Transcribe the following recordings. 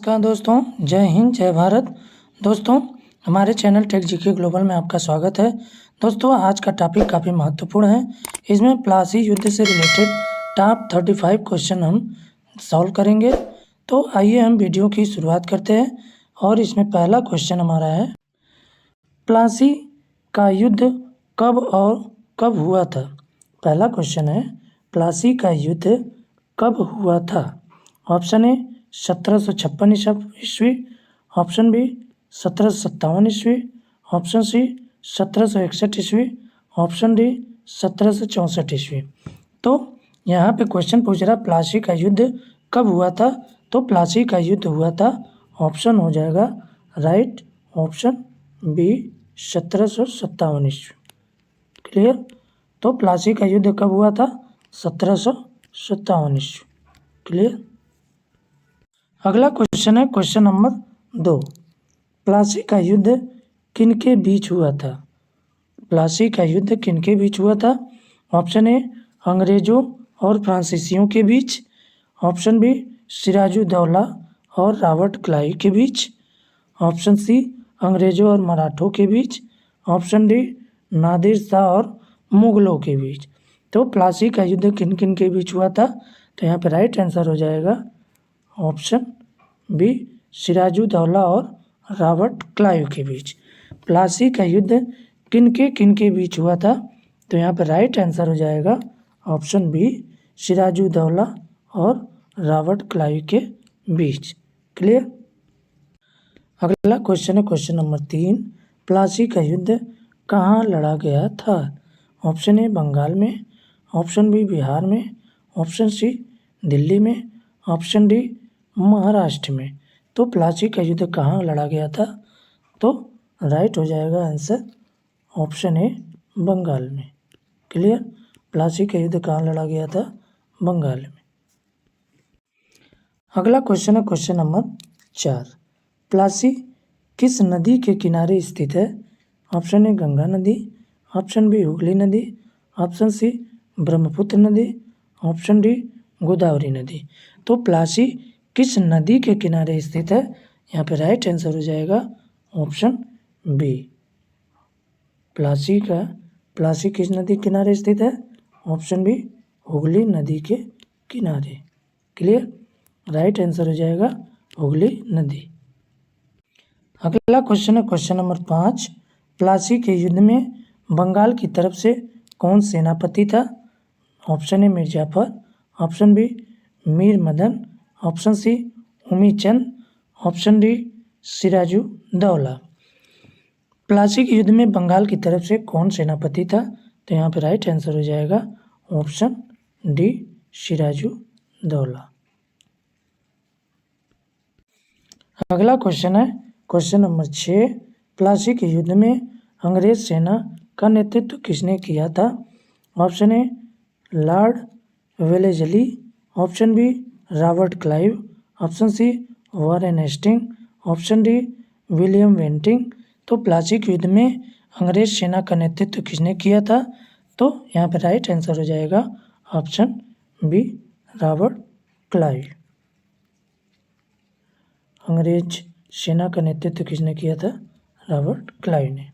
नमस्कार दोस्तों, जय हिंद जय भारत। दोस्तों, हमारे चैनल टेक जीके ग्लोबल में आपका स्वागत है। दोस्तों, आज का टॉपिक काफ़ी महत्वपूर्ण है। इसमें प्लासी युद्ध से रिलेटेड टॉप 35 क्वेश्चन हम सॉल्व करेंगे। तो आइए हम वीडियो की शुरुआत करते हैं। और इसमें पहला क्वेश्चन हमारा है, प्लासी का युद्ध कब और कब हुआ था। पहला क्वेश्चन है, प्लासी का युद्ध कब हुआ था। ऑप्शन ए 1756 ईस्वी, ऑप्शन बी 1757 ईस्वी, ऑप्शन सी 1761 ईस्वी, ऑप्शन डी 1764 ईस्वी। तो यहाँ पे क्वेश्चन पूछ रहा प्लासी का युद्ध कब हुआ था। तो प्लासी का युद्ध हुआ था, ऑप्शन हो जाएगा राइट ऑप्शन बी 1757 ईस्वी। क्लियर। तो प्लासी का युद्ध कब हुआ था, 1757 ईस्वी। क्लियर। अगला क्वेश्चन है क्वेश्चन नंबर 2, प्लासी का युद्ध किनके बीच हुआ था। प्लासी का युद्ध किनके बीच हुआ था। ऑप्शन ए अंग्रेजों और फ्रांसीसियों के बीच, ऑप्शन बी सिराजुद्दौला और रॉबर्ट क्लाइव के बीच, ऑप्शन सी अंग्रेजों और मराठों के बीच, ऑप्शन डी नादिर शाह और मुगलों के बीच। तो प्लासी का युद्ध किन किन के बीच हुआ था। तो यहाँ पे राइट आंसर हो जाएगा ऑप्शन बी सिराजुद्दौला और रॉबर्ट क्लाइव के बीच। प्लासी का युद्ध किनके बीच हुआ था। तो यहाँ पर राइट आंसर हो जाएगा ऑप्शन बी सिराजुद्दौला और रॉबर्ट क्लाइव के बीच। क्लियर। अगला क्वेश्चन है क्वेश्चन नंबर 3, प्लासी का युद्ध कहाँ लड़ा गया था। ऑप्शन ए बंगाल में, ऑप्शन बी बिहार में, ऑप्शन सी दिल्ली में, ऑप्शन डी महाराष्ट्र में। तो प्लासी का युद्ध कहाँ लड़ा गया था। तो राइट हो जाएगा आंसर ऑप्शन ए बंगाल में। क्लियर। प्लासी का युद्ध कहाँ लड़ा गया था, बंगाल में। अगला क्वेश्चन है क्वेश्चन नंबर 4, प्लासी किस नदी के किनारे स्थित है। ऑप्शन ए गंगा नदी, ऑप्शन बी हुगली नदी, ऑप्शन सी ब्रह्मपुत्र नदी, ऑप्शन डी गोदावरी नदी। तो प्लासी किस नदी के किनारे स्थित है। यहाँ पे राइट आंसर हो जाएगा ऑप्शन बी। प्लासी किस नदी के किनारे स्थित है। ऑप्शन बी हुगली नदी के किनारे। क्लियर। राइट आंसर हो जाएगा हुगली नदी। अगला क्वेश्चन है क्वेश्चन नंबर 5, प्लासी के युद्ध में बंगाल की तरफ से कौन सेनापति था। Option A Mir Jafar, option B Mir Madan, option C Umichand, option D Sirajuddaula. Plassey के युद्ध में बंगाल की तरफ से कौन सेनापति था। तो यहाँ पे राइट आंसर हो जाएगा ऑप्शन डी सिराजुद्दौला। अगला क्वेश्चन है क्वेश्चन नंबर 6, प्लासी के युद्ध में अंग्रेज सेना का नेतृत्व किसने किया था। Option A Lord Wellesley, option B Robert Clive, option C Warren Hasting, option D William Bentinck. तो प्लासी के युद्ध में अंग्रेज सेना का नेतृत्व किसने किया था। तो यहाँ पे राइट आंसर हो जाएगा ऑप्शन बी रॉबर्ट क्लाइव। अंग्रेज सेना का नेतृत्व किसने किया था, रॉबर्ट क्लाइव ने।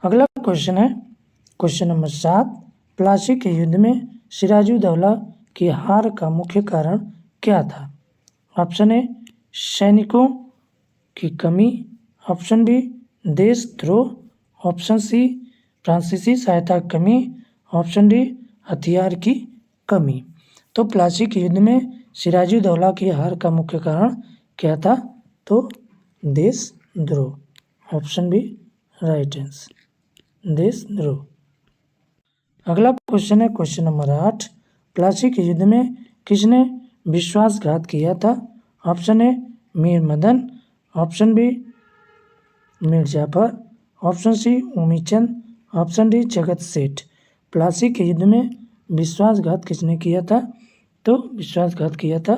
अगला क्वेश्चन है क्वेश्चन नंबर 7, प्लासी के युद्ध में सिराजुद्दौला की हार का मुख्य कारण क्या था। ऑप्शन ए सैनिकों की कमी, ऑप्शन बी देशद्रोह, ऑप्शन सी फ्रांसीसी सहायता की कमी, ऑप्शन डी हथियार की कमी। तो प्लासी के युद्ध में सिराजुद्दौला की हार का मुख्य कारण क्या था। तो देशद्रोह। ऑप्शन बी राइट आंसर देशद्रोह। अगला क्वेश्चन है क्वेश्चन नंबर 8, प्लासी के युद्ध में किसने विश्वासघात किया था। Option A Mir Madan, option B Mir Jafar, option C Umichand, option D Jagat Seth. Plassey के युद्ध में विश्वासघात किसने किया था। तो विश्वासघात किया था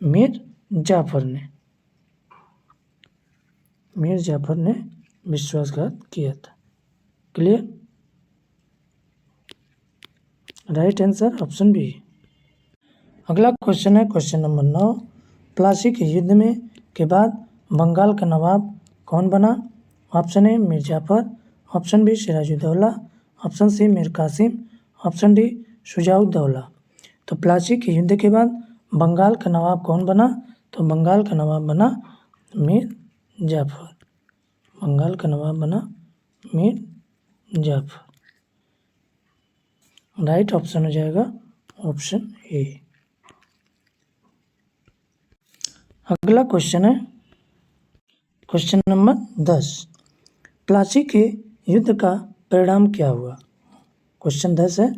मिर्जाफर ने। मिर्जाफर ने विश्वासघात किया था। Clear. Right answer option B. अगला क्वेश्चन है क्वेश्चन नंबर 9, प्लासी के युद्ध में के बाद बंगाल का नवाब कौन बना? Option A Mir Jafar, option B Sirajuddaula, option C Mir Qasim, option D Shujauddaula. तो प्लासी के युद्ध के बाद बंगाल का नवाब कौन बना? तो बंगाल का नवाब बना मीर जाफर। बंगाल का नवाब बना मीर जाफर। राइट ऑप्शन हो जाएगा ऑप्शन ए। अगला क्वेश्चन है क्वेश्चन नंबर 10। प्लासी के युद्ध का परिणाम क्या हुआ? क्वेश्चन 10 है,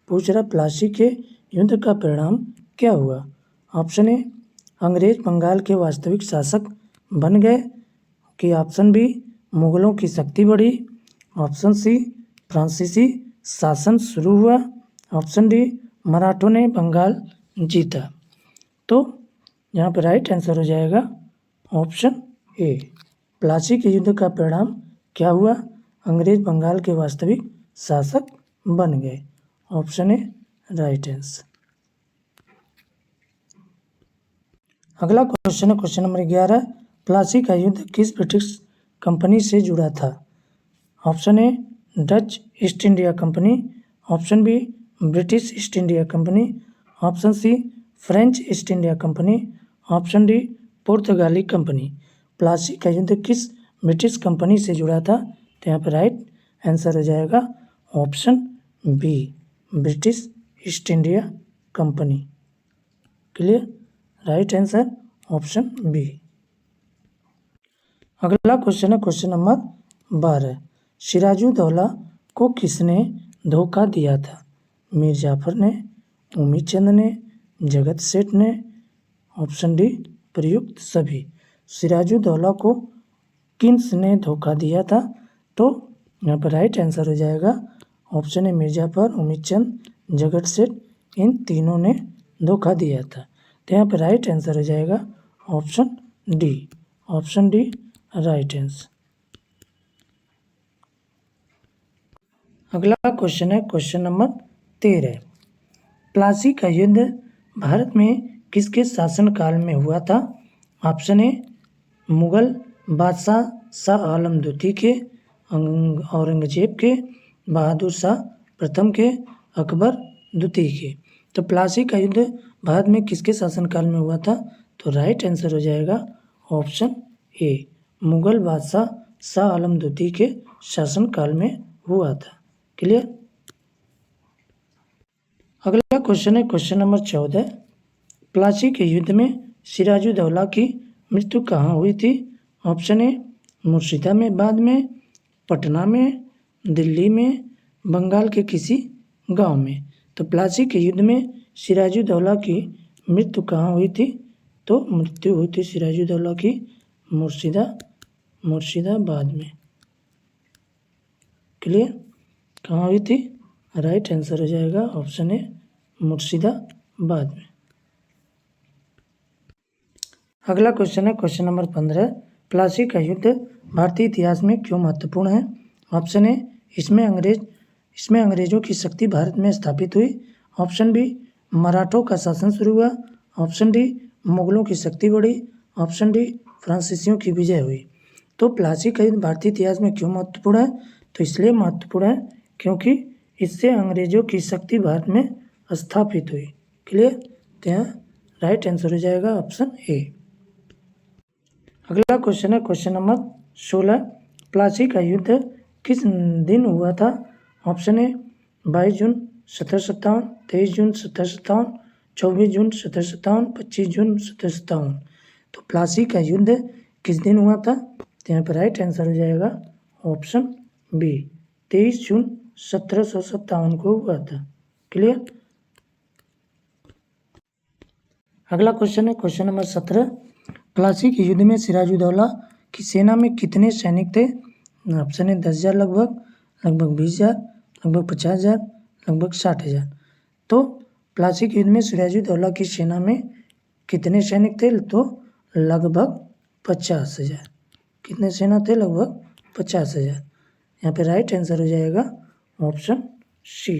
पूछ रहा प्लासी के युद्ध का परिणाम क्या हुआ? ऑप्शन ए अंग्रेज बंगाल के वास्तविक शासक बन गए कि ऑप्शन बी मुगलों की शक्ति बढ़ी, ऑप्शन सी फ्रांसीसी शासन शुरू हुआ, ऑप्शन डी मराठों ने बंगाल जीता। तो यहाँ पर राइट आंसर हो जाएगा ऑप्शन ए। प्लासी के युद्ध का परिणाम क्या हुआ? अंग्रेज बंगाल के वास्तविक शासक बन गए। Option A right answer. अगला क्वेश्चन है क्वेश्चन नंबर 11। प्लासी का युद्ध किस ब्रिटिश कंपनी से जुड़ा था? Option A Dutch East India Company, option B British East India Company, option C French East India Company, option D पुर्तगाली कंपनी। प्लासी का युद्ध किस ब्रिटिश कंपनी से जुड़ा था? तो यहाँ पर राइट आंसर हो जाएगा option B British East India Company. Clear? Right answer option B. अगला क्वेश्चन है क्वेश्चन नंबर 12। सिराजुद्दौला को किसने धोखा दिया था? मीर जाफर ने, उम्मीदचंद ने, जगत सेठ ने, ऑप्शन डी प्रयुक्त सभी। सिराजुद्दौला को किसने धोखा दिया था? तो यहाँ पर राइट आंसर हो जाएगा ऑप्शन ए मिर्जाफर, उम्मीदचंद, जगत सेठ, इन तीनों ने धोखा दिया था। तो यहाँ पर राइट आंसर हो जाएगा option D. Option D right answer. अगला क्वेश्चन है क्वेश्चन नंबर 13। प्लासी का युद्ध भारत में किसके शासनकाल में हुआ था? ऑप्शन ए मुगल बादशाह शाह आलम द्वितीय के, औरंगजेब के, बहादुर शाह प्रथम के, अकबर द्वितीय के। तो प्लासी का युद्ध भारत में किसके शासनकाल में हुआ था? तो राइट आंसर हो जाएगा ऑप्शन ए मुगल बादशाह शाह आलम द्वितीय के शासनकाल में हुआ था। क्लियर? अगला क्वेश्चन है क्वेश्चन नंबर 14। प्लासी के युद्ध में सिराजुद्दौला की मृत्यु कहाँ हुई थी? ऑप्शन ए मुर्शिदा में, बाद में पटना में, दिल्ली में, बंगाल के किसी गांव में। तो प्लासी के युद्ध में सिराजुद्दौला की मृत्यु कहाँ हुई थी? तो मृत्यु हुई थी सिराजुद्दौला की मुर्शिदाबाद में। क्लियर? कहाँ हुई थी? राइट आंसर हो जाएगा ऑप्शन ए मुर्शिदाबाद में। अगला क्वेश्चन है क्वेश्चन नंबर 15। प्लासी का युद्ध भारतीय इतिहास में क्यों महत्वपूर्ण है? ऑप्शन ए इसमें अंग्रेजों की शक्ति भारत में स्थापित हुई, ऑप्शन बी मराठों का शासन शुरू हुआ, ऑप्शन डी मुगलों की शक्ति बढ़ी, ऑप्शन डी फ्रांसीसियों की विजय हुई। तो प्लासी का युद्ध भारतीय इतिहास में क्यों महत्वपूर्ण है? तो इसलिए महत्वपूर्ण है क्योंकि इससे अंग्रेजों की शक्ति भारत में स्थापित हुई। क्लियर? तो यहाँ राइट आंसर हो जाएगा ऑप्शन ए। अगला क्वेश्चन है क्वेश्चन नंबर 16। प्लासी का युद्ध किस दिन हुआ था? ऑप्शन ए 22 जून 1757, 23 जून 1757, 24 जून 1757, 25 जून 1757। तो प्लासी का युद्ध किस दिन हुआ था? तो यहाँ पर राइट आंसर हो जाएगा ऑप्शन बी 23 जून 1757 को हुआ था। क्लियर? अगला क्वेश्चन है क्वेश्चन नंबर 17। प्लासी के युद्ध में सिराजुद्दौला की सेना में कितने सैनिक थे? ऑप्शन ए 10,000 लगभग 20,000, लगभग 50,000, लगभग 60,000। तो प्लासी के युद्ध में सिराजुद्दौला की सेना में कितने सैनिक थे? तो लगभग 50,000। कितने सेना थे? लगभग 50,000। यहाँ पे राइट आंसर हो जाएगा ऑप्शन सी।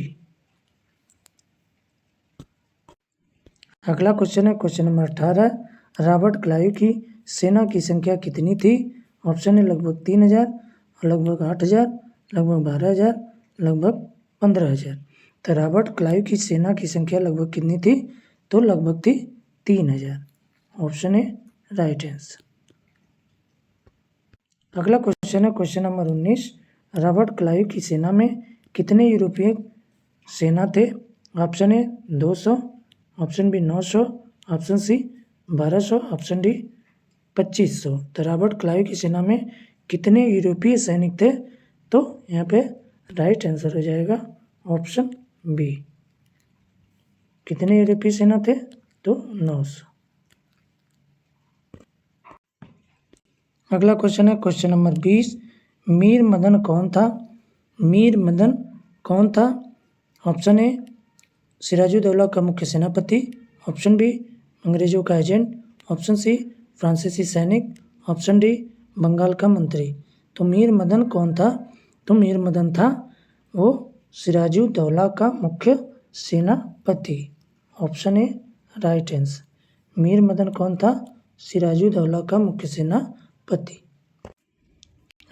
अगला क्वेश्चन है क्वेश्चन नंबर 18। रॉबर्ट क्लाइव की सेना की संख्या कितनी थी? ऑप्शन ए लगभग 3000, लगभग 8000, लगभग 12000, लगभग 15000। तो रॉबर्ट क्लाइव की सेना की संख्या लगभग कितनी थी? तो लगभग थी 3000। Option A right answer. अगला क्वेश्चन है क्वेश्चन नंबर 19। रॉबर्ट क्लाइव की सेना में कितने यूरोपीय सेना थे? Option A 200, option B 900, option C 1200, option D 2500। तो रॉबर्ट क्लाइव की सेना में कितने यूरोपीय सैनिक थे? तो यहाँ पे राइट आंसर हो जाएगा ऑप्शन बी। कितने यूरोपीय सेना थे? तो 900। अगला क्वेश्चन है क्वेश्चन नंबर 20। मीर मदन कौन था? मीर मदन कौन था? ऑप्शन ए सिराजुद्दौला का मुख्य सेनापति, ऑप्शन बी अंग्रेजों का एजेंट, ऑप्शन सी फ्रांसीसी सैनिक, ऑप्शन डी बंगाल का मंत्री। तो मीर मदन कौन था? तो मीर मदन था वो सिराजुद्दौला का मुख्य सेनापति। Option A right answer. Mir Madan कौन था? सिराजुद्दौला का मुख्य सेनापति।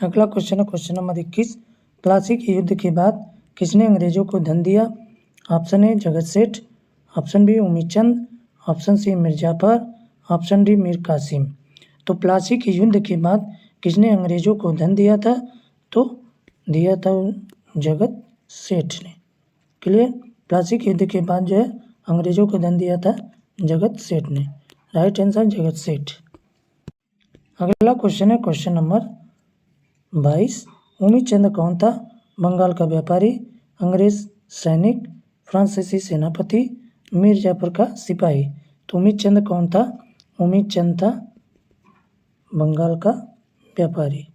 अगला क्वेश्चन है क्वेश्चन नंबर 21। प्लासी के युद्ध के बाद किसने अंग्रेजों को धन दिया? Option A Jagat Seth, option B Umichand, option C Mir Jafar, option D Mir Qasim. तो प्लासी के युद्ध के बाद किसने अंग्रेजों को धन दिया था? तो दिया था जगत सेठ ने। क्लियर? प्लासी के युद्ध के बाद जो है अंग्रेजों को धन दिया था जगत सेठ ने। राइट आंसर जगत सेठ। अगला क्वेश्चन है क्वेश्चन नंबर 22। उमीचंद कौन था? बंगाल का व्यापारी, अंग्रेज सैनिक, फ्रांसीसी सेनापति, मीर जाफर का सिपाही। तो उमीचंद कौन था? उमीचंद था बंगाल का व्यापारी।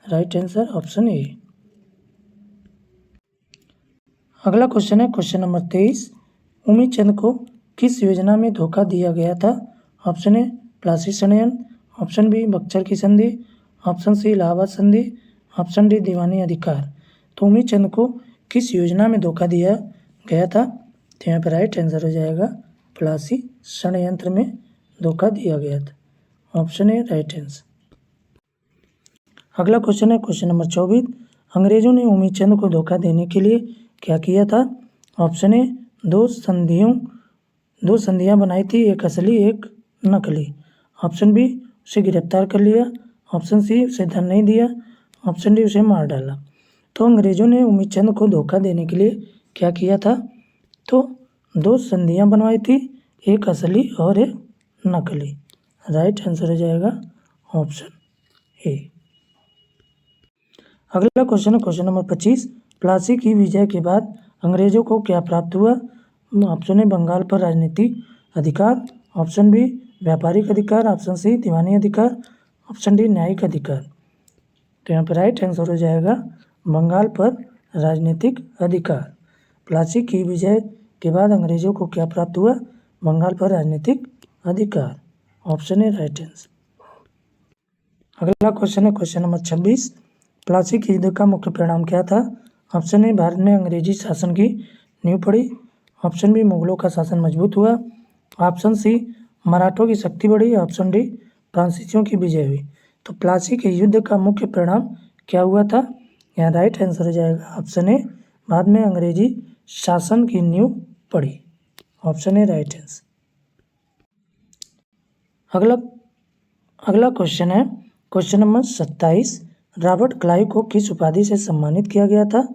Right answer option A. अगला क्वेश्चन है क्वेश्चन नंबर 23। उमीचंद को किस योजना में धोखा दिया गया था? ऑप्शन ए प्लासी षड्यंत्र, ऑप्शन बी बक्सर की संधि, ऑप्शन सी इलाहाबाद संधि, ऑप्शन डी दीवानी अधिकार। तो उमीचंद को किस योजना में धोखा दिया गया था? तो यहाँ पर राइट आंसर हो जाएगा प्लासी षड्यंत्र में धोखा दिया गया था। Option A right answer. अगला क्वेश्चन है क्वेश्चन नंबर 24। अंग्रेजों ने उमीचंद को धोखा देने के लिए क्या किया था? ऑप्शन ए दो संधियां बनाई थी, एक असली एक नकली। ऑप्शन बी उसे गिरफ्तार कर लिया, ऑप्शन सी उसे धन नहीं दिया, ऑप्शन डी उसे मार डाला। तो अंग्रेजों ने उमीचंद को धोखा देने के लिए क्या किया था? तो दो संधियां बनवाई थी, एक असली और एक नकली। राइट आंसर हो जाएगा ऑप्शन ए। अगला क्वेश्चन है क्वेश्चन नंबर 25। प्लासी की विजय के बाद अंग्रेजों को क्या प्राप्त हुआ? ऑप्शन ए बंगाल पर राजनीतिक अधिकार, ऑप्शन बी व्यापारिक अधिकार, ऑप्शन सी दीवानी अधिकार, ऑप्शन डी न्यायिक अधिकार। तो यहाँ पर राइट आंसर हो जाएगा बंगाल पर राजनीतिक अधिकार। प्लासी की विजय के बाद अंग्रेजों को क्या प्राप्त हुआ? बंगाल पर राजनीतिक अधिकार। Option A right answer. अगला क्वेश्चन है क्वेश्चन नंबर 26। प्लासी के युद्ध का मुख्य परिणाम क्या था? ऑप्शन ए भारत में अंग्रेजी शासन की नींव पड़ी, ऑप्शन बी मुगलों का शासन मजबूत हुआ, ऑप्शन सी मराठों की शक्ति बढ़ी, ऑप्शन डी फ्रांसीसियों की विजय हुई। तो प्लासी के युद्ध का मुख्य परिणाम क्या हुआ था? यहाँ राइट आंसर हो जाएगा ऑप्शन ए बाद में अंग्रेजी शासन की नींव पड़ी। Option A right answer. अगला क्वेश्चन है क्वेश्चन नंबर 27। रॉबर्ट क्लाइव को किस उपाधि से सम्मानित किया गया था?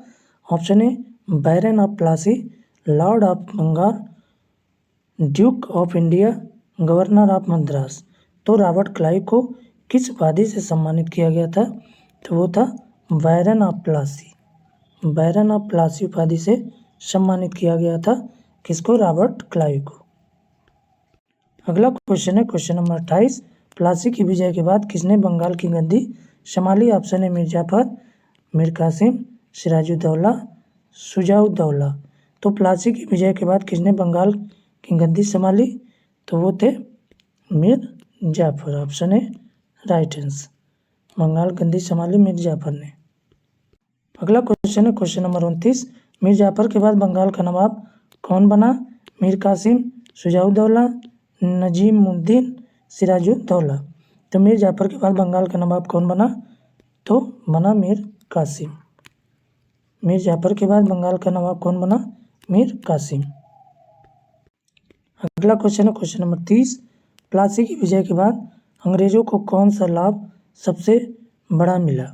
Option A Baron of Plassey, Lord of Bengal, Duke of India, Governor of Madras. तो रॉबर्ट क्लाइव को किस उपाधि से सम्मानित किया गया था? तो वो था baron of Plassey. Baron of Plassey उपाधि से सम्मानित किया गया था किसको? रॉबर्ट क्लाइव को। अगला क्वेश्चन है क्वेश्चन नंबर 28। प्लासी की विजय के बाद किसने बंगाल की गद्दी संभाली? Option A Mir Jafar, Mir Qasim, Sirajuddaula, Shujauddaula. तो प्लासी की विजय के बाद किसने बंगाल की गद्दी संभाली? तो वो थे Mir Jafar. Option A right answer. Bengal गद्दी संभाली मीर जाफर ने। अगला क्वेश्चन है क्वेश्चन नंबर 29। मीर जाफर के बाद बंगाल का नवाब कौन बना? मीर कासिम, शुजाउद्दौला, नजीमुद्दीन, सिराजुद्दौला। तो मीर जाफर के बाद बंगाल का नवाब कौन बना? तो बना मीर कासिम। मीर जाफर के बाद बंगाल का नवाब कौन बना? मीर कासिम। अगला क्वेश्चन है क्वेश्चन नंबर 30। प्लासी की विजय के बाद अंग्रेजों को कौन सा लाभ सबसे बड़ा मिला?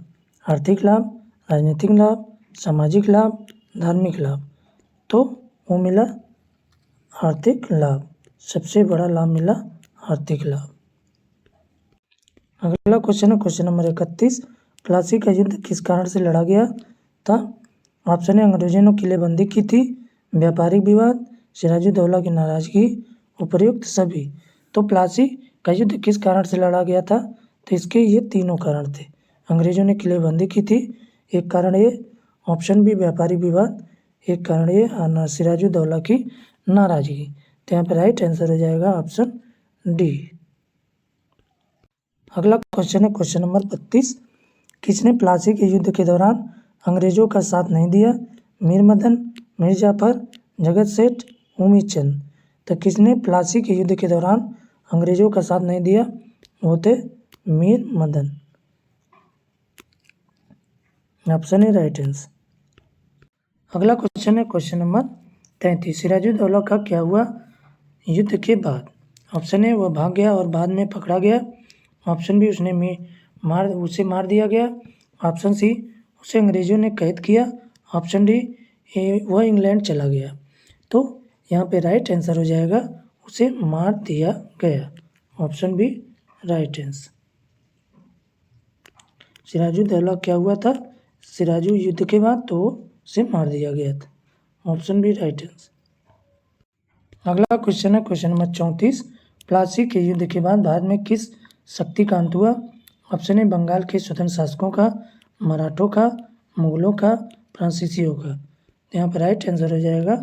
आर्थिक लाभ, राजनीतिक लाभ, सामाजिक लाभ, धार्मिक लाभ। तो वो मिला आर्थिक लाभ। सबसे बड़ा लाभ मिला आर्थिक लाभ। अगला क्वेश्चन है क्वेश्चन नंबर 31। प्लासी का युद्ध किस कारण से लड़ा गया था? ऑप्शन है अंग्रेजों ने किलेबंदी की थी, व्यापारिक विवाद, सिराजुद्दौला की नाराजगी, उपर्युक्त सभी। तो प्लासी का युद्ध किस कारण से लड़ा गया था? तो इसके ये तीनों कारण थे। अंग्रेजों ने किलेबंदी की थी, एक कारण ये, ऑप्शन बी व्यापारिक विवाद, एक कारण ये सिराजुद्दौला की नाराजगी। तो यहाँ पर राइट आंसर हो जाएगा ऑप्शन डी। अगला क्वेश्चन है क्वेश्चन नंबर 32। किसने प्लासी के युद्ध के दौरान अंग्रेजों का साथ नहीं दिया? मीर मदन, मीर जाफर, जगत सेठ, उम्मीद चंद। तो किसने प्लासी के युद्ध के दौरान अंग्रेजों का साथ नहीं दिया? वो थे Mir Madan. Option A right answer. अगला क्वेश्चन है क्वेश्चन नंबर 33। सिराजुद्दौला का क्या हुआ युद्ध के बाद? ऑप्शन ए वह भाग गया और बाद में पकड़ा गया, ऑप्शन बी उसे मार दिया गया, ऑप्शन सी उसे अंग्रेजों ने कैद किया, ऑप्शन डी वह इंग्लैंड चला गया। तो यहाँ पे राइट आंसर हो जाएगा उसे मार दिया गया। Option B right answer. Sirajuddaula क्या हुआ था सिराजू युद्ध के बाद? तो उसे मार दिया गया था। Option B right answer. अगला क्वेश्चन है क्वेश्चन नंबर 34। प्लासी के युद्ध के बाद भारत में किस शक्ति का अंत हुआ? ऑप्शन ए बंगाल के स्वतंत्र शासकों का, मराठों का, मुगलों का, फ्रांसीसियों का। यहाँ पर राइट आंसर हो जाएगा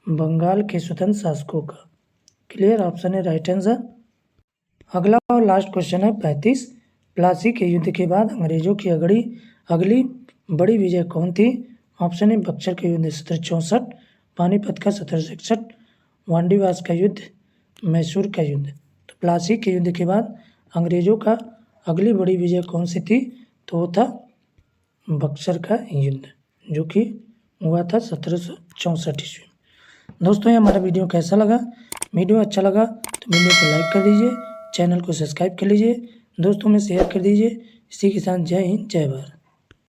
बंगाल के स्वतंत्र शासकों का। क्लियर, ऑप्शन है राइट आंसर। अगला और लास्ट क्वेश्चन है 35। प्लासी के युद्ध के बाद अंग्रेजों की अगली बड़ी विजय कौन थी? ऑप्शन ए बक्सर का युद्ध 1764, पानीपत का 1761, वांडीवास का युद्ध, मैसूर का युद्ध। तो प्लासी के युद्ध के बाद अंग्रेजों का अगली बड़ी विजय कौन सी थी? तो वो था बक्सर का युद्ध, जो कि हुआ था 1764 ईस्वी। दोस्तों ये हमारा वीडियो कैसा लगा? वीडियो अच्छा लगा तो वीडियो को लाइक कर दीजिए, चैनल को सब्सक्राइब कर लीजिए, दोस्तों में शेयर कर दीजिए। इसी के साथ जय हिंद, जय भारत।